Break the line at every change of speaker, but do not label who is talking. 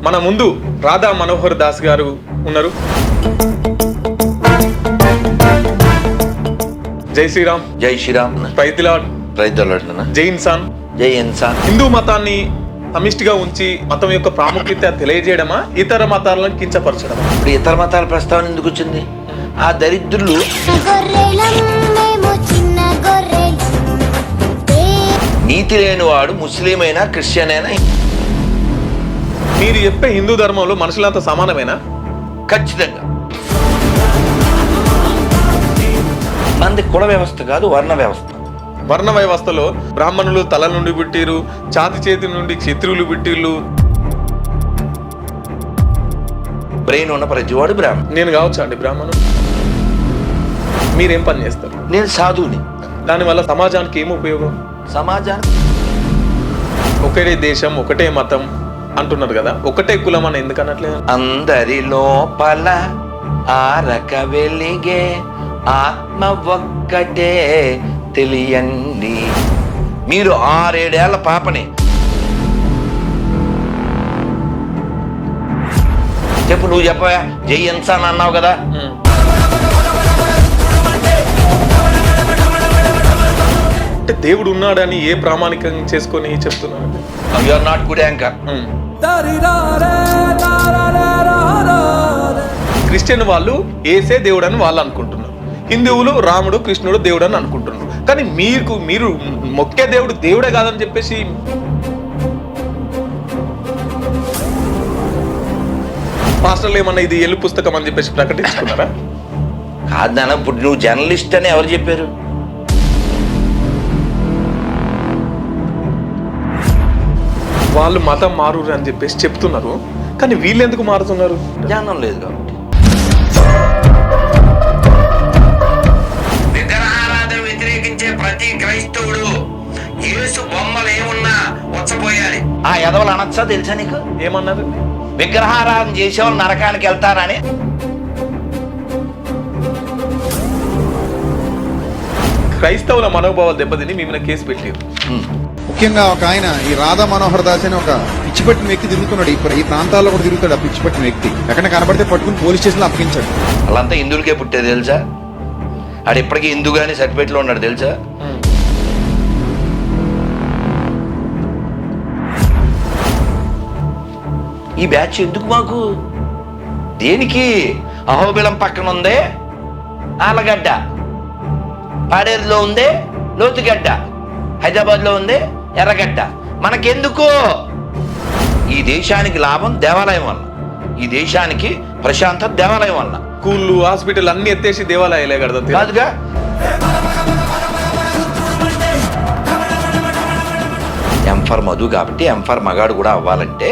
మన ముందు రాధా మనోహర్ దాస్ గారు ఉన్నారు. జై శ్రీరామ్.
జై శ్రీరామ్.
ప్రైతిలాడ్. జై ఇన్సాన్.
జై ఇన్సాన్.
హిందూ మతాన్ని సమిష్టిగా ఉంచి మతం యొక్క ప్రాముఖ్యత తెలియజేయడమా, ఇతర మతాలను కించపరచడమా?
ఇప్పుడు ఇతర మతాల ప్రస్తావన ఎందుకు వచ్చింది? ఆ దరిద్రులు నీతి లేనివాడు ముస్లిం అయినా క్రిస్టియన్ అయినా.
మీరు చెప్పే హిందూ ధర్మంలో మనుషులంతా సమానమేనా?
ఖచ్చితంగా. మనది కుల వ్యవస్థ కాదు, వర్ణ వ్యవస్థ.
వర్ణ వ్యవస్థలో బ్రాహ్మణులు తల నుండి పుట్టిరు, ఛాతి చేతి నుండి క్షత్రియులు పుట్టిర్లు.
బ్రెయిన్ ఉన్న ప్రతివాడు బ్రాహ్మణ్.
నేను కావచ్చు అండి బ్రాహ్మణుడు. మీరేం పని చేస్తారు?
నేను సాధువుని.
దానివల్ల సమాజానికి ఏం ఉపయోగం?
సమాజానికి
ఒకటే దేశం, ఒకటే మతం అంటున్నారు కదా, ఒకటే కులం అని ఎందుకు అనట్లేదు?
అందరి లోపల ఆరక వెలిగే ఆత్మ ఒక్కటే తెలియండి. మీరు 6-7 ఏళ్ల పాపని చెప్పు, నువ్వు చెప్పవా? జై ఇన్సాన్ అన్నావు కదా.
అంటే దేవుడు ఉన్నాడని ఏ ప్రామాణికం చేసుకొని చెప్తున్నాను?
You are not good anchor.
Christian వాళ్ళు ఏసే దేవుడు అని వాళ్ళు అనుకుంటున్నారు, హిందువులు రాముడు కృష్ణుడు దేవుడు అని అనుకుంటున్నారు. కానీ మీరు మొక్కే దేవుడు దేవుడే కాదని చెప్పేసి పాస్టర్లు ఏమన్నా ఇది ఎల్లు పుస్తకం అని చెప్పేసి ప్రకటించుకున్నారా?
కాదు నాన్న, ఇప్పుడు నువ్వు జర్నలిస్ట్ అని ఎవరు చెప్పారు?
వాళ్ళు మతం మారు అని చెప్పేసి చెప్తున్నారు, కానీ వీళ్ళు ఎందుకు మారుతున్నారు?
జ్ఞానం లేదు కాబట్టి. విగ్రహారాధన వ్యతిరేకించే ప్రతి క్రైస్తవుడు యేసు బొమ్మలు ఏమున్నా వచ్చపోయాలి. ఆ ఎదవలు అనొచ్చా? తెలుసా నీకు?
ఏమన్నారు?
విగ్రహారాధన చేసేవాళ్ళు నరకానికి వెళ్తారని.
క్రైస్తవుల మనోభావాలు దెబ్బతిని మీ మీద కేసు పెట్టారు.
ముఖ్యంగా ఒక ఆయన ఈ రాధా మనోహర్ దాస్ అని ఒక పిచ్చిపట్టిన వ్యక్తి తిరుగుతున్నాడు. ఈ ప్రాంతాల్లో కూడా తిరుగుతాడు. ఆ పిచ్చిపట్టిన వ్యక్తి ఎక్కడ కనబడితే పట్టుకుని పోలీస్ స్టేషన్ లో అప్పగించాడు.
వాళ్ళంతా హిందువులకే పుట్టేది తెలుసా? ఆడు ఇప్పటికీ హిందూ గానీ సర్టిఫికేట్ లో ఉన్నాడు తెలుసా? ఈ బ్యాచ్ ఎందుకు మాకు? దేనికి? అహోబిలం పక్కన ఉందే ఆలగడ్డ, పాడేరులో ఉందే లోతుగడ్డ, హైదరాబాద్ లో ఉంది ఎర్రగడ్డ. మనకెందుకు? ఈ దేశానికి లాభం దేవాలయం వల్ల, ఈ దేశానికి ప్రశాంతత దేవాలయం వల్ల.
స్కూళ్ళు హాస్పిటల్ అన్ని ఎత్తేసి దేవాలయాలే కడతారు
కాదుగా. ఎంఫర్ మధు కాబట్టి ఎంఫర్ మగాడు కూడా అవ్వాలంటే